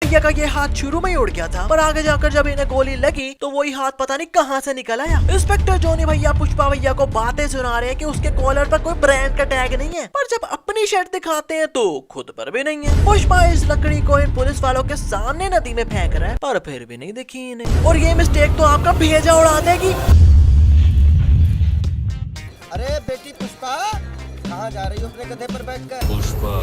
भैया का ये हाथ शुरू में ही उड़ गया था, पर आगे जाकर जब इन्हें गोली लगी तो वही हाथ पता नहीं कहां से निकल आया। इंस्पेक्टर जॉनी भैया पुष्पा भैया को बातें सुना रहे हैं कि उसके कॉलर पर कोई ब्रांड का टैग नहीं है, पर जब अपनी शर्ट दिखाते हैं तो खुद पर भी नहीं है। पुष्पा इस लकड़ी को इन पुलिस वालों के सामने नदी में फेंक रहा है, पर फिर भी नहीं दिखी इन्हें। और ये मिस्टेक तो आपका भेजा उड़ा देगी। अरे बेटी पुष्पा, कहाँ जा रही हो अपने गधे पर बैठकर? पुष्पा,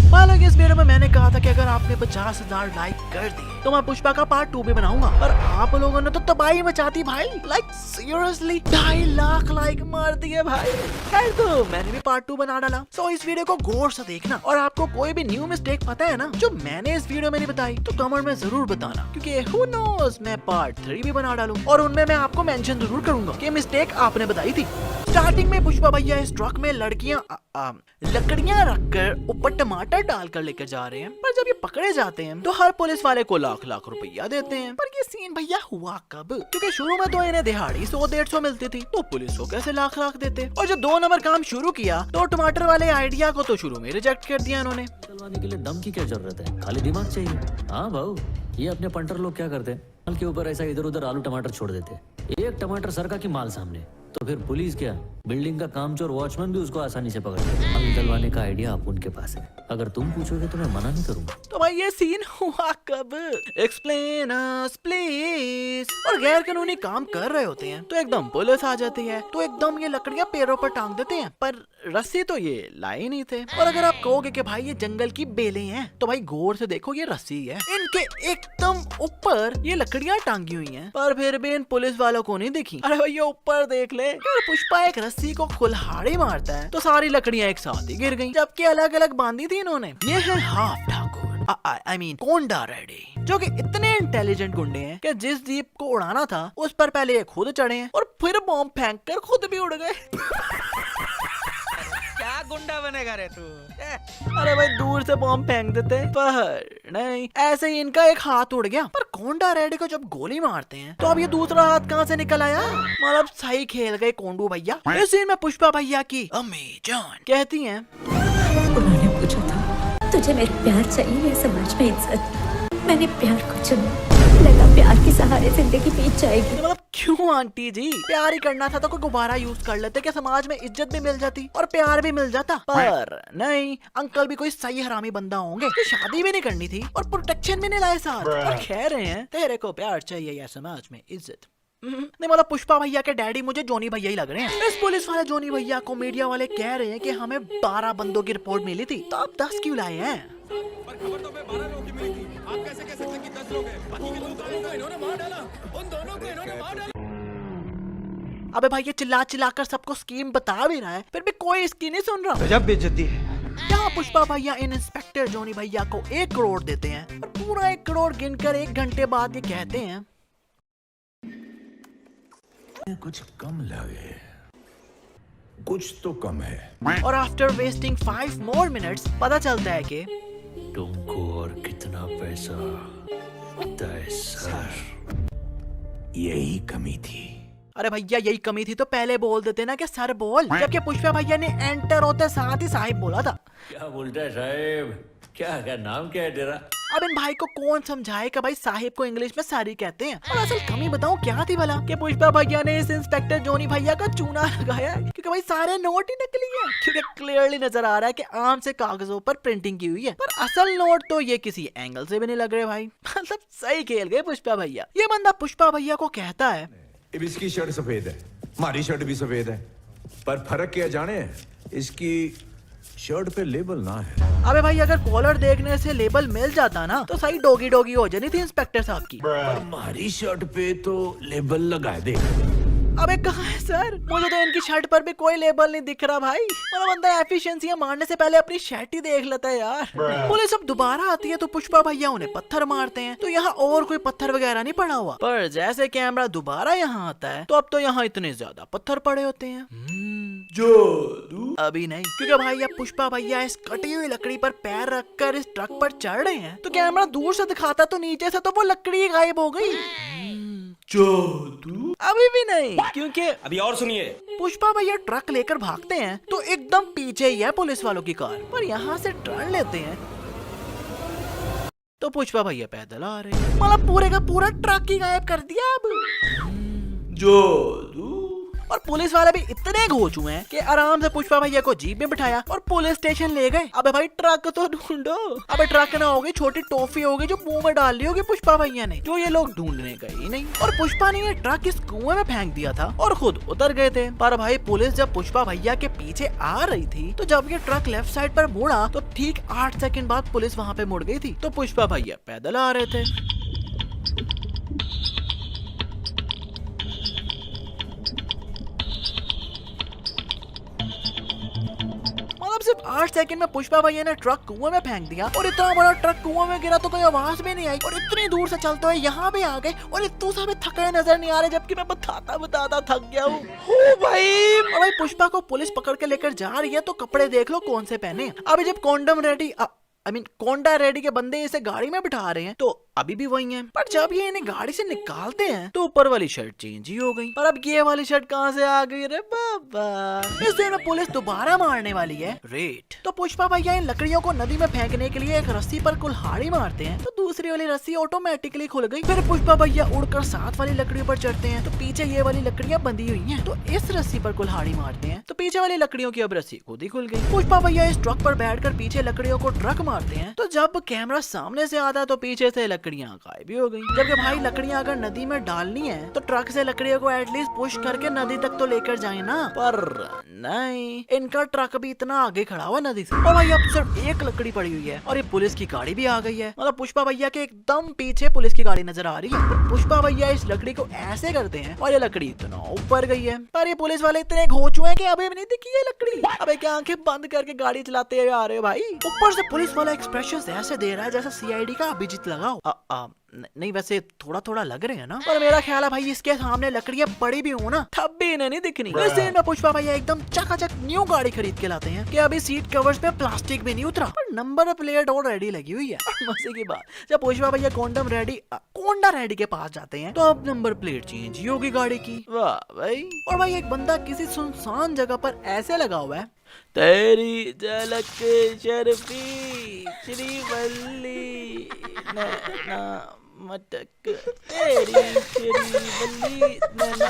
मालूम इस वीडियो में मैंने कहा था कि अगर आपने 50,000 लाइक कर दिए तो मैं पुष्पा का पार्ट 2 भी बनाऊंगा, पर आप लोगों ने तो तबाही मचाती भाई। लाइक सीरियसली 2.5 लाख लाइक मार दिए भाई। खैर तो मैंने भी पार्ट 2 बना डाला। सो इस वीडियो को गौर से देखना, और आपको कोई भी न्यू मिस्टेक पता है ना जो मैंने इस वीडियो में नहीं बताई तो कमेंट में जरूर बताना, क्योंकि हु नोस मैं पार्ट 3 भी बना डालूं और उनमें मैं आपको मेंशन जरूर करूंगा कि मिस्टेक आपने बताई थी। स्टार्टिंग में पुष्पा भैया इस ट्रक में लकड़ियां रखकर ऊपर टमाटर डालकर लेकर जा रहे हैं, पर जब ये पकड़े जाते हैं तो हर पुलिस वाले को लाख लाख रुपया देते हैं। पर ये सीन भैया हुआ कब? क्योंकि शुरू में तो इन्हें दिहाड़ी 100-150 मिलती थी, तो पुलिस को कैसे लाख लाख देते? और जब 2 नंबर काम शुरू किया तो टमाटर वाले आइडिया को तो शुरू में रिजेक्ट कर दिया इन्होंने। चलवाने के लिए दम की क्या जरूरत है, खाली दिमाग चाहिए। हाँ भाऊ, ये अपने पंटर लोग क्या करते हैं, माल के ऊपर ऐसा इधर उधर आलू टमाटर छोड़ देते। एक टमाटर सरका की माल सामने, तो फिर पुलिस क्या, बिल्डिंग का कामचोर वॉचमैन भी उसको आसानी से पकड़ ले। माल निकलवाने का आइडिया आप उनके पास है, अगर तुम पूछोगे तो मैं मना नहीं करूंगा। तो भाई ये सीन हुआ कब? Explain us please. और गैर कानूनी काम कर रहे होते हैं तो एकदम पुलिस आ जाती है, तो एकदम ये लकड़ियां पैरों पर टांग देते हैं, पर रस्सी तो ये लाए नहीं थे। और अगर आप कहोगे कि भाई ये जंगल की बेलें हैं, तो भाई गौर से देखो ये रस्सी है, इनके एकदम ऊपर ये लकड़ियां टांगी हुई हैं, पर फिर भी इन पुलिस वालों को नहीं दिखी। अरे भाई ये ऊपर देख ले, पुष्पा एक रस्सी को कुल्हाड़ी मारता है तो सारी लकड़ियां एक साथ ही गिर गईं, जबकि अलग अलग बांधी थी इन्होंने। ये है हाफ ठाकुर, आई मीन कोंडा रेड्डी, जो कि इतने इंटेलिजेंट गुंडे हैं कि जिस जीप को उड़ाना था उस पर पहले ये खुद चढ़े हैं और फिर बॉम्ब फेंक कर खुद भी उड़ गए। क्या गुंडा बनेगा रे तू? अरे भाई दूर से बॉम्ब फेंक देते, पर नहीं, ऐसे ही इनका एक हाथ उड़ गया। पर कोंडा रेड्डी को जब गोली मारते हैं तो अब ये दूसरा हाथ कहाँ से निकल आया? मतलब सही खेल गए कोंडू भैया। इस सीन में पुष्पा भैया की अम्मी जान कहती हैं, उन्होंने पूछा था तुझे मेरा प्यार चाहिए या समाज में इज्जत? मैंने प्यार को चुना, लगा प्यार के सहारे जिंदगी बीत जाएगी। मतलब क्यों आंटी जी, प्यार ही करना था तो कोई गुब्बारा यूज कर लेते कि समाज में इज्जत भी मिल जाती और प्यार भी मिल जाता। पर नहीं, अंकल भी कोई सही हरामी बंदा होंगे, तो शादी भी नहीं करनी थी और प्रोटेक्शन भी नहीं लाए साथ, और कह रहे हैं तेरे को प्यार चाहिए या समाज में इज्जत। नहीं, मतलब पुष्पा भैया के डैडी मुझे जॉनी भैया ही लग रहे हैं। इस पुलिस वाले जॉनी भैया को मीडिया वाले कह रहे हैं कि हमें 12 बंदों की रिपोर्ट मिली थी, तो आप 10 क्यों लाए हैं? पर खबर तो हमें 12 लोगों की मिली थी। आप कैसे कह सकते कि 10 लोग हैं? बाकी के लोगों को इन्होंने मार डाला, उन दोनों को इन्होंने मार डाला। अबे भाई ये चिल्ला चिल्ला कर सबको स्कीम बता भी रहा है, फिर भी कोई इसकी नहीं सुन रहा। गजब बेइज्जती है। यहाँ पुष्पा भैया इन इंस्पेक्टर जॉनी भैया को 1 करोड़ देते हैं और पूरा 1 करोड़ गिनकर 1 घंटे बाद ये कहते हैं, कुछ कम लगे, कुछ तो कम है। और आफ्टर वेस्टिंग 5 more minutes पता चलता है कि तुमको और कितना पैसा तय सर। यही कमी थी। अरे भैया यही कमी थी तो पहले बोल देते ना कि सर बोल, जबकि पुष्पा भैया ने एंटर होते साथ ही साहिब बोला था। क्या बोलता है साहेब, क्या नाम क्या है तेरा? अब इन भाई को कौन समझाए कि भाई साहिब को इंग्लिश में सारी कहते हैं। और असल कमी बताऊं क्या थी भला, कि पुष्पा भैया ने इस इंस्पेक्टर जॉनी भैया का चूना लगाया है, क्योंकि भाई सारे नोट ही नकली हैं, क्योंकि क्लियरली नजर आ रहा है कि आम से कागजों पर प्रिंटिंग की हुई है, पर असल नोट तो ये किसी एंगल से भी नहीं लग रहे भाई। मतलब सही खेल गए पुष्पा भैया। ये बंदा पुष्पा भैया को कहता है, इसकी शर्ट सफेद है, हमारी शर्ट भी सफेद है, पर फर्क क्या जाने, इसकी शर्ट पे लेबल ना है। अबे भाई अगर कॉलर देखने से लेबल मिल जाता ना तो सही डोगी डोगी हो जानी थी इंस्पेक्टर साहब की। हमारी शर्ट पे तो लेबल लगा दे। अबे कहाँ है सर, मुझे तो इनकी शर्ट पर भी कोई लेबल नहीं दिख रहा भाई। मतलब बंदा एफिशिएंसियां मारने से पहले अपनी शर्ट ही देख लेता है यार। पुलिस अब दोबारा आती है तो पुष्पा भैया उन्हें पत्थर मारते हैं, तो यहाँ और कोई पत्थर वगैरह नहीं पड़ा हुआ, पर जैसे कैमरा दोबारा यहाँ आता है तो अब तो यहाँ इतने ज्यादा पत्थर पड़े होते हैं। जादू अभी नहीं, क्योंकि भाई अब पुष्पा भैया इस कटी हुई लकड़ी पर पैर रखकर इस ट्रक पर चढ़ रहे हैं, तो कैमरा दूर से दिखाता तो नीचे से तो वो लकड़ी गायब हो गई। जादू अभी भी नहीं, क्योंकि अभी और सुनिए। पुष्पा भैया ट्रक लेकर भागते हैं तो एकदम पीछे ही है पुलिस वालों की कार, पर यहाँ से टर्न लेते हैं तो पुष्पा भैया पैदल आ रहे हैं, मतलब पूरे का पूरा ट्रक ही गायब कर दिया अब। जादू। और पुलिस वाले भी इतने घोचू हैं कि आराम से पुष्पा भैया को जीप में बिठाया और पुलिस स्टेशन ले गए। अबे भाई ट्रक तो ढूंढो। अबे ट्रक ना होगी, छोटी टॉफी होगी जो मुंह में डाल ली होगी पुष्पा भैया ने, जो ये लोग ढूंढने गए ही नहीं। और पुष्पा ने ये ट्रक इस कुएं में फेंक दिया था और खुद उतर गए थे। पर भाई पुलिस जब पुष्पा भैया के पीछे आ रही थी तो जब ये ट्रक लेफ्ट साइड पर मुड़ा तो ठीक 8 सेकंड बाद पुलिस वहाँ पे मुड़ गई थी। तो पुष्पा भैया पैदल आ रहे थे। सिर्फ 8 सेकंड में पुष्पा भैया ने ट्रक कुएं में फेंक दिया और इतना बड़ा ट्रक कुएं में गिरा तो कोई आवाज भी नहीं आई और इतनी दूर से चलते हुए यहाँ भी आ गए और इतू सा भी थके नजर नहीं आ रहे, जबकि मैं बताता थक गया हूँ। हो भाई। और भाई पुष्पा को पुलिस पकड़ के लेकर जा रही है तो कपड़े देख लो कौन से पहने। अभी जब कोंडा रेडी के बंदे इसे गाड़ी में बिठा रहे हैं तो अभी भी वही है, पर जब ये इन्हें गाड़ी से निकालते हैं तो ऊपर वाली शर्ट चेंज ही हो गई। पर अब ये वाली शर्ट कहाँ से आ गई रे बाबा। इस दिन में पुलिस दोबारा मारने वाली है रेड। तो पुष्पा भैया इन लकड़ियों को नदी में फेंकने के लिए एक रस्सी पर कुल्हाड़ी मारते हैं तो दूसरी वाली रस्सी ऑटोमेटिकली खुल गई। फिर पुष्पा भैया उड़कर 7 वाली लकड़ियों पर चढ़ते हैं तो पीछे ये वाली लकड़ियां बंधी हुई हैं तो इस रस्सी पर कुल्हाड़ी मारते हैं तो पीछे वाली लकड़ियों की अब रस्सी खुद ही खुल गई। पुष्पा भैया इस ट्रक पर बैठकर पीछे लकड़ियों को ट्रक मारते हैं तो जब कैमरा सामने से आता है तो पीछे से लकड़ियां गायब भी हो गई। जबकि भाई लकड़ियां अगर नदी में डालनी है तो ट्रक से लकड़ियों को एटलीस्ट पुश करके नदी तक तो लेकर जाए ना, पर नहीं, इनका ट्रक भी इतना आगे खड़ा हुआ नदी से। और भाई अब सिर्फ एक लकड़ी पड़ी हुई है और ये पुलिस की गाड़ी भी आ गई है। मतलब पुष्पा भैया के एकदम पीछे पुलिस की गाड़ी नजर आ रही है। तो पुष्पा भैया इस लकड़ी को ऐसे करते हैं और ये लकड़ी इतना ऊपर गई है, पर ये पुलिस वाले इतने घोचू हैं कि अभी भी नहीं दिखी ये लकड़ी। अबे क्या आंखें बंद करके गाड़ी चलाते हुए आ रहे हो भाई। ऊपर से पुलिस वाला एक्सप्रेशन ऐसे दे रहा है जैसा सीआईडी का अभिजीत लगाओ। नहीं वैसे थोड़ा थोड़ा लग रहे हैं ना, पर मेरा ख्याल है भाई इसके सामने लकड़ियां पड़ी भी हो ना तब भी इन्हें नहीं दिखनी। इस सीन में पुष्पा भैया एकदम चकाचक न्यू गाड़ी खरीद के लाते हैं कि अभी सीट कवर्स पे प्लास्टिक भी नहीं उतरा पर नंबर प्लेट ऑलरेडी लगी हुई है। मजे की बात, जब पुष्पा भैया कोंडा रेडी के पास जाते हैं तो अब नंबर प्लेट चेंज ही होगी गाड़ी की। वाह भाई। और भाई एक बंदा किसी सुनसान जगह पर ऐसे लगा हुआ है, तेरी झलक शर्फी श्रीवल्ली नैना मटक तेरी श्रीवल्ली नैना।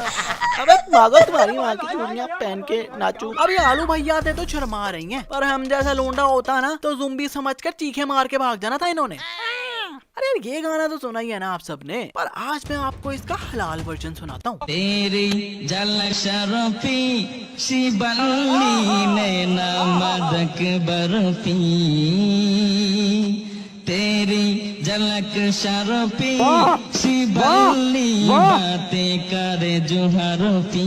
अबे भागो, तुम्हारी माँ की चूड़ियां पहन के नाचू। अभी आलू भैया थे तो शर्मा रही हैं, पर हम जैसा लोंडा होता ना तो ज़ुम्बी समझकर चीखे मार के भाग जाना था इन्होंने। अरे ये गाना तो सुना ही है ना आप सबने, पर आज मैं आपको इसका हलाल वर्जन सुनाता हूँ। तेरी झलक शर्फी शिवल्ली नैना मदक बर्फी, तेरी झलक शर्फी शिवल्ली बातें करे जो हरफी।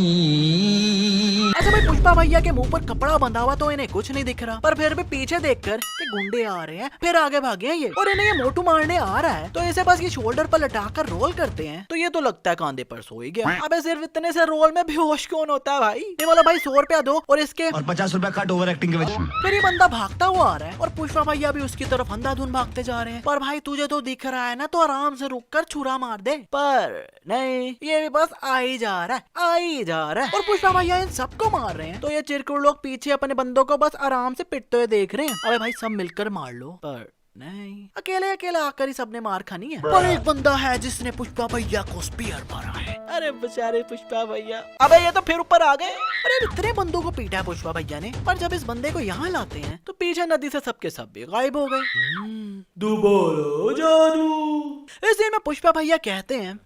अच्छा भाई पुष्पा भैया के मुंह पर कपड़ा बंधा हुआ तो इन्हें कुछ नहीं दिख रहा, पर फिर भी पीछे देखकर कि गुंडे आ रहे हैं फिर आगे भागे हैं ये और इन्हें ये मोटू मारने आ रहा है तो इसे बस ये शोल्डर पर लटाकर रोल करते हैं तो ये तो लगता है कांधे पर सो ही गया। अबे सिर्फ इतने से रोल में बेहोश कौन होता है भाई। ये वाला भाई 100 रुपया दो और इसके और 50 रुपया कट ओवर एक्टिंग के वजह। फिर ये बंदा भागता हुआ आ रहा है और पुष्पा भैया भी उसकी तरफ अंधाधुंध भागते जा रहे हैं। पर भाई तुझे तो दिख रहा है ना तो आराम से रुक कर छुरा मार दे, पर नहीं, ये भी बस आ ही जा रहा है और पुष्पा भैया इन सबको मार रहे हैं तो ये चिरकुट लोग पीछे अपने बंदों को बस आराम से पिटते हुए देख रहे हैं। अबे भाई सब मिलकर मार लो, पर नहीं, अकेले आकर ही सबने मार खानी है। पर एक बंदा है जिसने पुष्पा भैया को स्पीयर मारा है। अरे बेचारे पुष्पा भैया, अबे ये तो फिर ऊपर आ गए। अरे इतने बंदों को पीटा है पुष्पा भैया ने, पर जब इस बंदे को यहाँ लाते हैं तो पीछे नदी से सबके सब भी गायब हो गए। दोबारा जानू। इस दिन में पुष्पा भैया कहते हैं,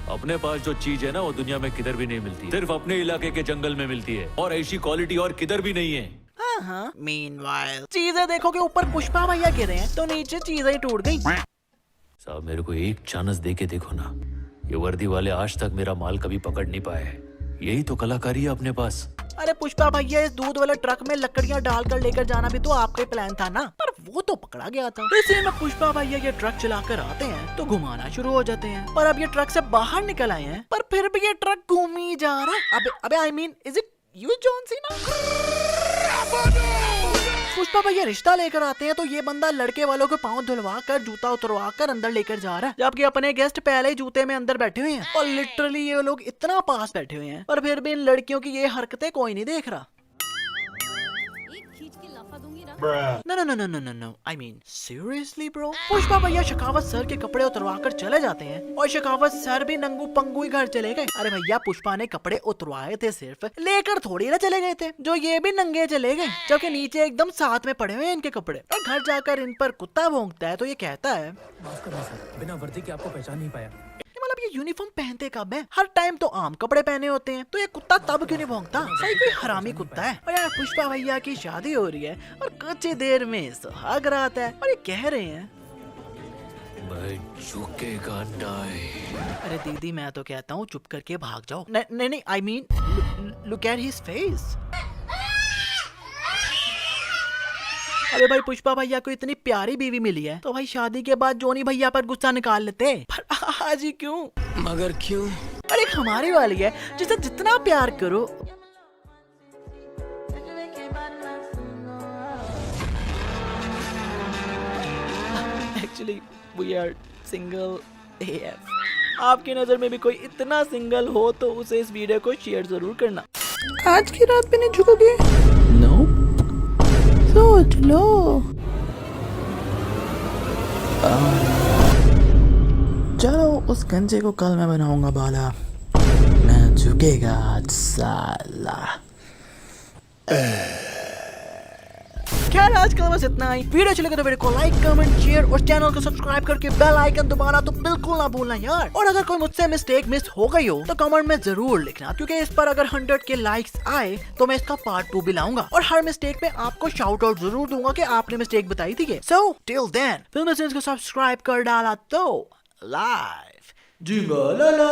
अपने पास जो चीज है ना वो दुनिया में किधर भी नहीं मिलती, सिर्फ अपने इलाके के जंगल में मिलती है और ऐसी क्वालिटी और किधर भी नहीं है। हाँ, मीनवाइल चीजें देखो कि ऊपर पुष्पा भैया गिरे हैं तो नीचे चीजें ही टूट गई। साहब मेरे को एक चांस दे के देखो ना, ये वर्दी वाले आज तक मेरा माल कभी पकड़ नहीं पाए, यही तो कलाकारी है अपने पास। अरे पुष्पा भैया इस दूध वाले ट्रक में लकड़ियां डालकर लेकर जाना भी तो आपका ही प्लान था ना, पर वो तो पकड़ा गया था। इसी में पुष्पा भैया ये ट्रक चलाकर आते हैं तो घुमाना शुरू हो जाते हैं, पर अब ये ट्रक से बाहर निकल आए हैं पर फिर भी ये ट्रक घूम ही जा रहा है। अबे I mean is it you John Cena. Pushpa भैया रिश्ता लेकर आते हैं तो ये बंदा लड़के वालों के पाँव धुलवा कर जूता उतरवा कर अंदर लेकर जा रहा है, जबकि अपने गेस्ट पहले ही जूते में अंदर बैठे हुए हैं और लिटरली ये लोग इतना पास बैठे हुए हैं पर फिर भी इन लड़कियों की ये हरकतें कोई नहीं देख रहा। एक खींच के लाफा दूंगी no no no no no no no, I mean seriously bro. Pushpa भैया शेखावत सर के कपड़े उतरवा कर चले जाते हैं और शेखावत सर भी नंगू पंगू ही घर चले गए। अरे भैया पुष्पा ने कपड़े उतरवाए थे, सिर्फ लेकर थोड़ी ना चले गए थे, जो ये भी नंगे चले गए, जबकि नीचे एकदम साथ में पड़े हुए हैं इनके कपड़े। और घर जाकर इन पर कुत्ता भौंकता है तो ये कहता है माफ करना सर, बिना वर्दी के आपको पहचान नहीं पाया। मतलब ये यूनिफॉर्म पहनते कब है? हर टाइम तो आम कपड़े पहने होते हैं, तो ये कुत्ता तब क्यों नहीं भौंकता? सही कोई हरामी कुत्ता है। और यार पुष्पा भैया की शादी हो रही है और कुछ ही देर में सुहाग रात है और ये कह रहे हैं मैं झुकेगा नहीं। अरे दीदी मैं तो कहता हूँ चुप करके भाग जाओ। नहीं नहीं, I mean look at his face. अरे भाई पुष्पा भैया को इतनी प्यारी बीवी मिली है तो भाई शादी के बाद जोनी भैया पर गुस्सा निकाल लेते, पर आज ही क्यों? मगर क्यों? और एक हमारी वाली है जिसे जितना प्यार करो। Actually we are single AF। आपकी नजर में भी कोई इतना सिंगल हो तो उसे इस वीडियो को शेयर जरूर करना। आज की रात पे नहीं झुकोगे? नो, सोच लो। चलो उस गंजे को कल मैं बनाऊंगा बाला, मैं झुकेगा आज साला। खैर आज कल बस इतना ही। वीडियो अच्छी लगे तो वीडियो को लाइक कमेंट शेयर और चैनल को सब्सक्राइब करके बेल आइकन दबाना तो बिल्कुल ना भूलना यार। और अगर कोई मुझसे मिस्टेक मिस हो गई हो तो कमेंट में जरूर लिखना, क्योंकि इस पर अगर 100 के लाइक्स आए तो मैं इसका पार्ट 2 भी लाऊंगा और हर मिस्टेक पे आपको शाउट आउट जरूर दूंगा कि आपने मिस्टेक बताई थी। सो टिल देन फिल्म को सब्सक्राइब कर डाला तो लाइव जी बोला।